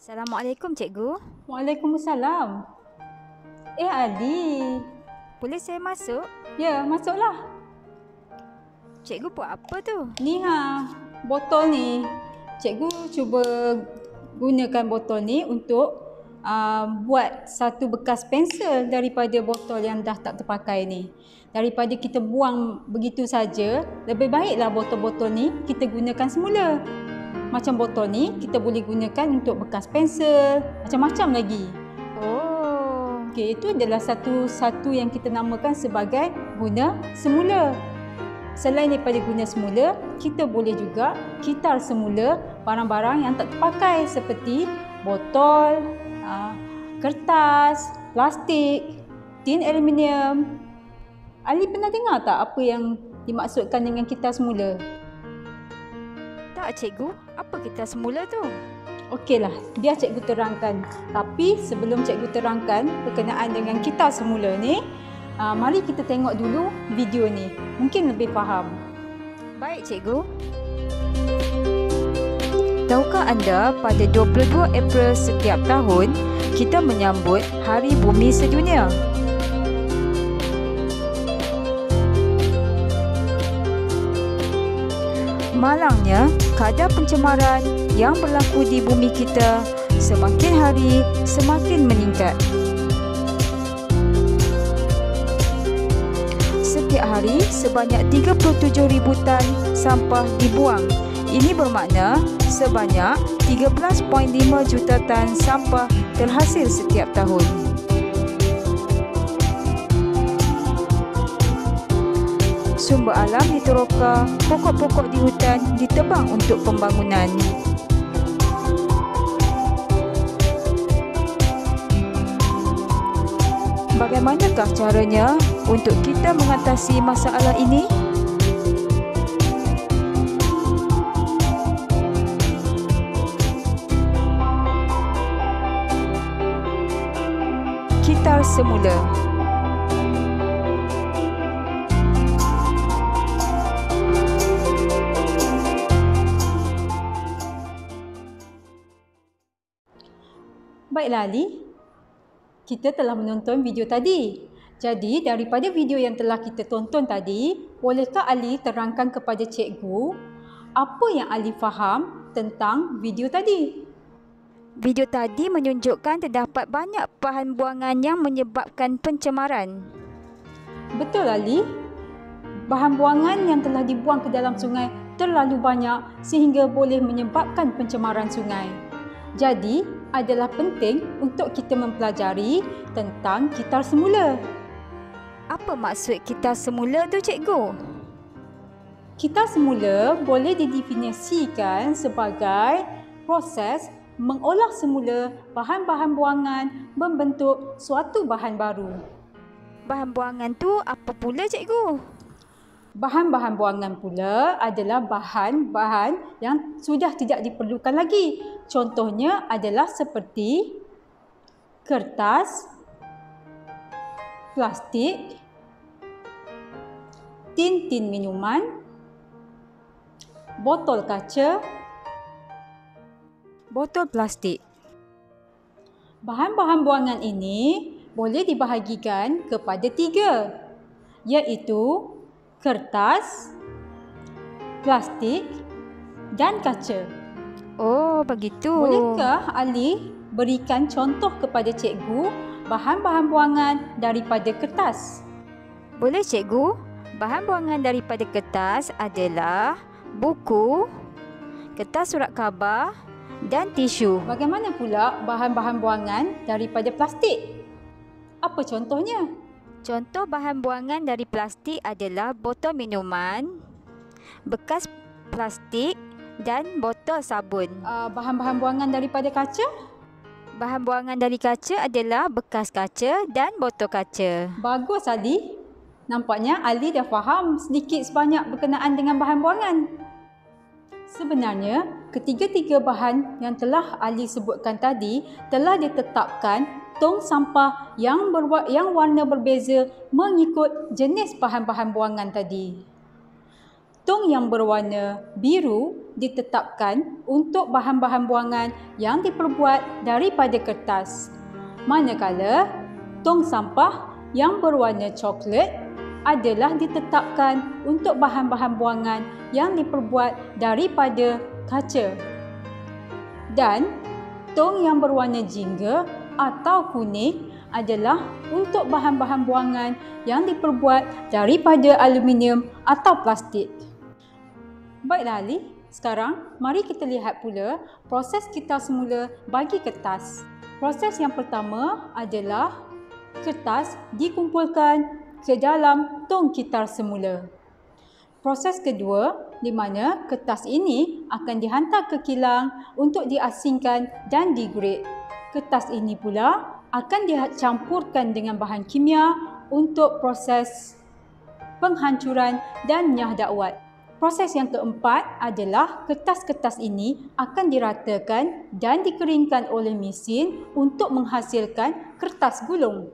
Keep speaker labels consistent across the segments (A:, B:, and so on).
A: Assalamualaikum, Cikgu.
B: Waalaikumsalam. Ali.
A: Boleh saya masuk?
B: Ya, masuklah.
A: Cikgu buat apa tu?
B: Ni botol ni. Cikgu cuba gunakan botol ni untuk buat satu bekas pensel daripada botol yang dah tak terpakai ni. Daripada kita buang begitu saja, lebih baiklah botol-botol ni kita gunakan semula. Macam botol ni kita boleh gunakan untuk bekas pensel, macam-macam lagi.
A: Oh.
B: Okey, itu adalah satu yang kita namakan sebagai guna semula. Selain daripada guna semula, kita boleh juga kitar semula barang-barang yang tak terpakai seperti botol, kertas, plastik, tin aluminium. Ali pernah dengar tak apa yang dimaksudkan dengan kitar semula?
A: Tak, Cikgu. Apa kitar semula tu?
B: Okeylah, biar cikgu terangkan. Tapi sebelum cikgu terangkan berkenaan dengan kitar semula ni, mari kita tengok dulu video ni. Mungkin lebih faham.
A: Baik, Cikgu. Tahukah anda pada 22 April setiap tahun kita menyambut Hari Bumi Sedunia? Malangnya, kadar pencemaran yang berlaku di bumi kita semakin hari semakin meningkat. Setiap hari sebanyak 37,000 tan sampah dibuang. Ini bermakna sebanyak 13.5 juta tan sampah terhasil setiap tahun. Sumber alam diteroka, pokok-pokok di hutan ditebang untuk pembangunan. Bagaimanakah caranya untuk kita mengatasi masalah ini? Kitar semula.
B: Baiklah Ali, kita telah menonton video tadi. Jadi daripada video yang telah kita tonton tadi, bolehkah Ali terangkan kepada cikgu apa yang Ali faham tentang video tadi?
A: Video tadi menunjukkan terdapat banyak bahan buangan yang menyebabkan pencemaran.
B: Betul Ali. Bahan buangan yang telah dibuang ke dalam sungai terlalu banyak sehingga boleh menyebabkan pencemaran sungai. Jadi, adalah penting untuk kita mempelajari tentang kitar semula.
A: Apa maksud kitar semula tu, Cikgu?
B: Kitar semula boleh didefinisikan sebagai proses mengolah semula bahan-bahan buangan membentuk suatu bahan baru.
A: Bahan buangan tu apa pula, Cikgu?
B: Bahan-bahan buangan pula adalah bahan-bahan yang sudah tidak diperlukan lagi. Contohnya adalah seperti kertas, plastik, tin minuman, botol kaca,
A: botol plastik.
B: Bahan-bahan buangan ini boleh dibahagikan kepada 3, iaitu kertas, plastik dan kaca.
A: Oh, begitu.
B: Bolehkah Ali berikan contoh kepada cikgu bahan-bahan buangan daripada kertas?
A: Boleh, Cikgu. Bahan buangan daripada kertas adalah buku, kertas surat khabar dan tisu.
B: Bagaimana pula bahan-bahan buangan daripada plastik? Apa contohnya?
A: Contoh bahan buangan dari plastik adalah botol minuman, bekas plastik dan botol sabun.
B: Bahan-bahan buangan daripada kaca?
A: Bahan buangan dari kaca adalah bekas kaca dan botol kaca.
B: Bagus Ali. Nampaknya Ali dah faham sedikit sebanyak berkenaan dengan bahan buangan. Sebenarnya, ketiga-tiga bahan yang telah Ali sebutkan tadi telah ditetapkan tong sampah yang warna berbeza mengikut jenis bahan-bahan buangan tadi. Tong yang berwarna biru ditetapkan untuk bahan-bahan buangan yang diperbuat daripada kertas. Manakala tong sampah yang berwarna coklat adalah ditetapkan untuk bahan-bahan buangan yang diperbuat daripada kaca. Dan tong yang berwarna jingga atau kuning adalah untuk bahan-bahan buangan yang diperbuat daripada aluminium atau plastik. Baiklah Ali, sekarang mari kita lihat pula proses kita semula bagi kertas. Proses yang pertama adalah kertas dikumpulkan ke dalam tong kitar semula. Proses kedua di mana kertas ini akan dihantar ke kilang untuk diasingkan dan digrade. Kertas ini pula akan dicampurkan dengan bahan kimia untuk proses penghancuran dan nyah dakwat. Proses yang keempat adalah kertas-kertas ini akan diratakan dan dikeringkan oleh mesin untuk menghasilkan kertas gulung.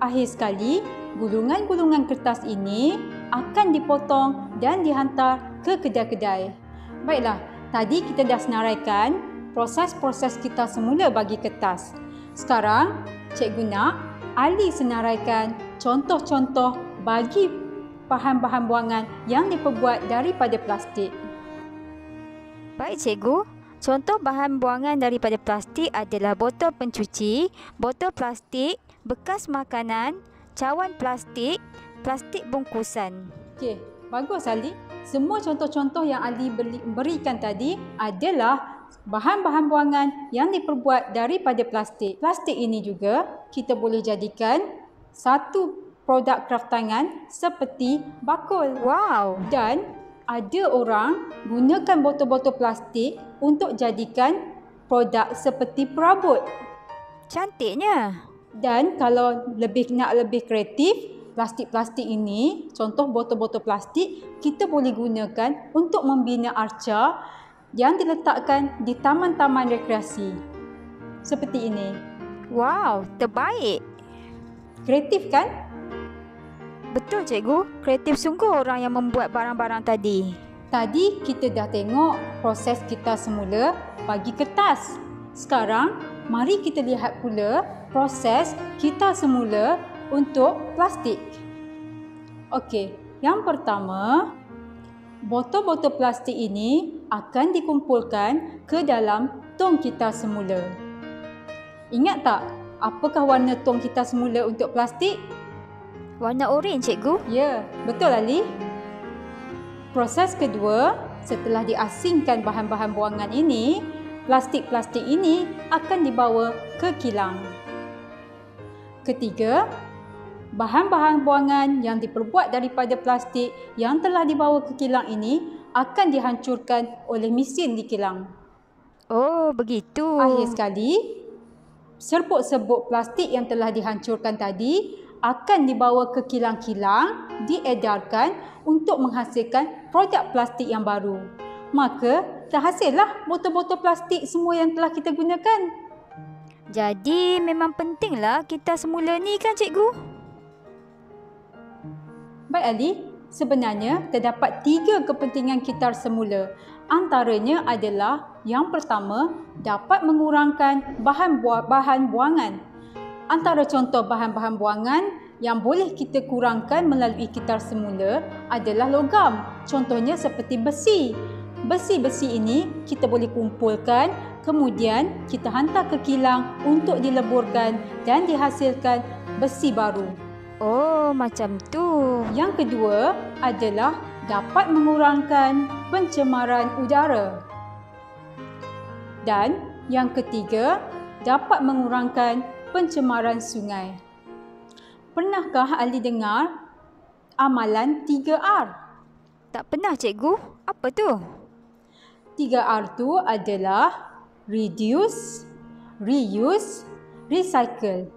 B: Akhir sekali, gulungan-gulungan kertas ini akan dipotong dan dihantar ke kedai-kedai. Baiklah, tadi kita dah senaraikan proses-proses kita semula bagi kertas. Sekarang, Cikgu nak Ali senaraikan contoh-contoh bagi bahan-bahan buangan yang diperbuat daripada plastik.
A: Baik cikgu, contoh bahan buangan daripada plastik adalah botol pencuci, botol plastik, bekas makanan, cawan plastik, plastik bungkusan.
B: Okey, bagus Ali. Semua contoh-contoh yang Ali berikan tadi adalah bahan-bahan buangan yang diperbuat daripada plastik. Plastik ini juga kita boleh jadikan satu produk kraftangan seperti bakul.
A: Wow!
B: Dan ada orang gunakan botol-botol plastik untuk jadikan produk seperti perabot.
A: Cantiknya!
B: Dan kalau nak lebih kreatif, plastik-plastik ini, contoh botol-botol plastik, kita boleh gunakan untuk membina arca yang diletakkan di taman-taman rekreasi. Seperti ini.
A: Wow, terbaik!
B: Kreatif kan?
A: Betul cikgu, kreatif sungguh orang yang membuat barang-barang tadi.
B: Tadi kita dah tengok proses kita semula bagi kertas. Sekarang, mari kita lihat pula proses kita semula untuk plastik. Okey, yang pertama, botol-botol plastik ini akan dikumpulkan ke dalam tong kita semula. Ingat tak, apakah warna tong kita semula untuk plastik?
A: Warna oren cikgu.
B: Ya, betul Ali. Proses kedua, setelah diasingkan bahan-bahan buangan ini, plastik-plastik ini akan dibawa ke kilang. Ketiga, bahan-bahan buangan yang diperbuat daripada plastik yang telah dibawa ke kilang ini akan dihancurkan oleh mesin di kilang.
A: Oh, begitu.
B: Akhir sekali, serbuk-serbuk plastik yang telah dihancurkan tadi akan dibawa ke kilang-kilang, diedarkan untuk menghasilkan produk plastik yang baru. Maka, terhasillah botol-botol plastik semua yang telah kita gunakan.
A: Jadi, memang pentinglah kita semula ni kan cikgu?
B: Baik Ali, sebenarnya terdapat 3 kepentingan kitar semula. Antaranya adalah yang pertama, dapat mengurangkan bahan buangan. Antara contoh bahan-bahan buangan yang boleh kita kurangkan melalui kitar semula adalah logam. Contohnya seperti besi. Besi-besi ini kita boleh kumpulkan, kemudian kita hantar ke kilang untuk dileburkan dan dihasilkan besi baru.
A: Oh, macam tu.
B: Yang kedua adalah dapat mengurangkan pencemaran udara. Dan yang ketiga, dapat mengurangkan pencemaran sungai. Pernahkah Ali dengar amalan 3R?
A: Tak pernah cikgu. Apa tu?
B: 3R tu adalah reduce, reuse, recycle.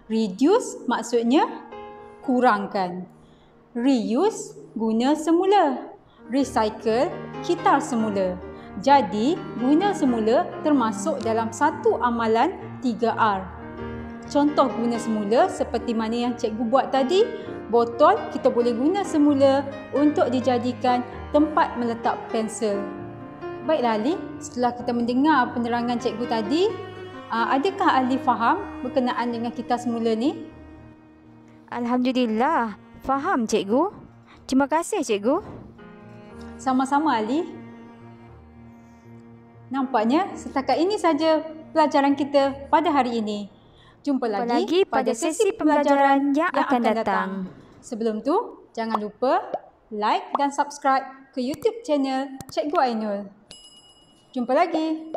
B: Reduce maksudnya kurangkan. Reuse guna semula. Recycle kitar semula. Jadi, guna semula termasuk dalam satu amalan 3R. Contoh guna semula seperti mana yang cikgu buat tadi, botol kita boleh guna semula untuk dijadikan tempat meletak pensel. Baiklah Ali, setelah kita mendengar penerangan cikgu tadi, adakah Ali faham berkenaan dengan kita semula ni?
A: Alhamdulillah, faham cikgu. Terima kasih cikgu.
B: Sama-sama Ali. Nampaknya setakat ini saja pelajaran kita pada hari ini. Jumpa lagi
A: pada sesi pembelajaran yang akan datang.
B: Sebelum tu, jangan lupa like dan subscribe ke YouTube channel Cikgu Ainul. Jumpa lagi.